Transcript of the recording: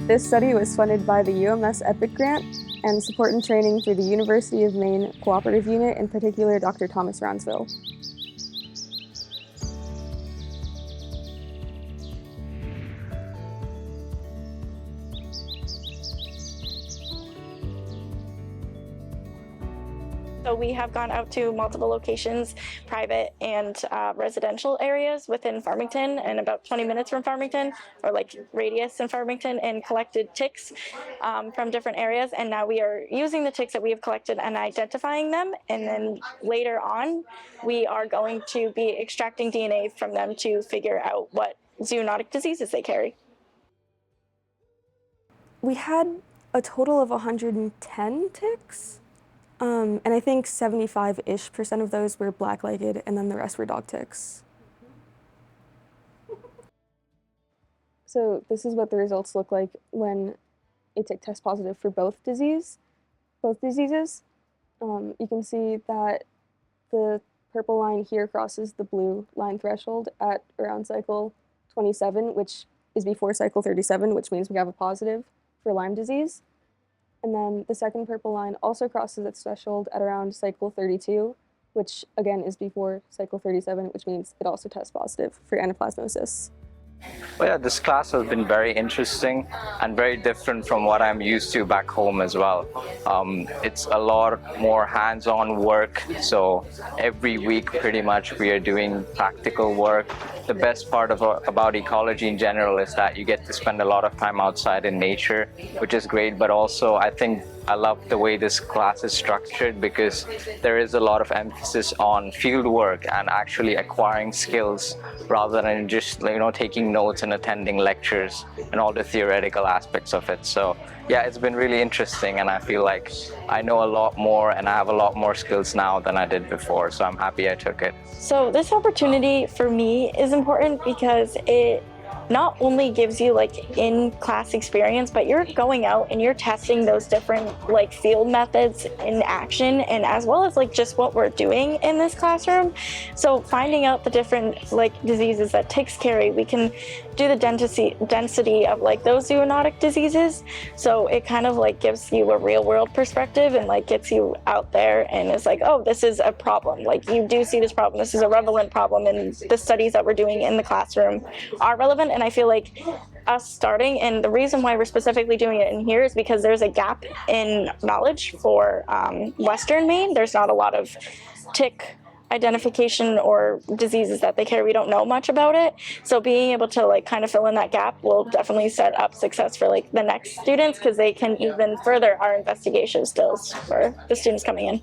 This study was funded by the UMS EPIC grant and support and training through the University of Maine Cooperative Unit, in particular Dr. Thomas Rounsville. So we have gone out to multiple locations, private and residential areas within Farmington and about 20 minutes from Farmington, or like radius in Farmington, and collected ticks from different areas. And now we are using the ticks that we have collected and identifying them. And then later on, we are going to be extracting DNA from them to figure out what zoonotic diseases they carry. We had a total of 110 ticks. And I think 75-ish% of those were black-legged, and then the rest were dog ticks. So this is what the results look like when a tick tests positive for both diseases. You can see that the purple line here crosses the blue line threshold at around cycle 27, which is before cycle 37, which means we have a positive for Lyme disease. And then the second purple line also crosses its threshold at around cycle 32, which again is before cycle 37, which means it also tests positive for anaplasmosis. Well, yeah, this class has been very interesting and very different from what I'm used to back home as well. It's a lot more hands-on work, so every week pretty much we are doing practical work. The best part about ecology in general is that you get to spend a lot of time outside in nature, which is great, but also I think I love the way this class is structured because there is a lot of emphasis on field work and actually acquiring skills rather than just, taking notes and attending lectures and all the theoretical aspects of it. So yeah, it's been really interesting, and I feel like I know a lot more and I have a lot more skills now than I did before, so I'm happy I took it. So this opportunity for me is important because it not only gives you like in-class experience, but you're going out and you're testing those different like field methods in action, and as well as like just what we're doing in this classroom. So finding out the different like diseases that ticks carry, we can do the density of like those zoonotic diseases. So it kind of like gives you a real world perspective and like gets you out there and it's like, oh, this is a problem. Like you do see this problem. This is a relevant problem, and the studies that we're doing in the classroom are relevant. And I feel like us starting, and the reason why we're specifically doing it in here is because there's a gap in knowledge for Western Maine. There's not a lot of tick identification or diseases that they carry. We don't know much about it. So being able to like kind of fill in that gap will definitely set up success for like the next students, because they can even further our investigation skills for the students coming in.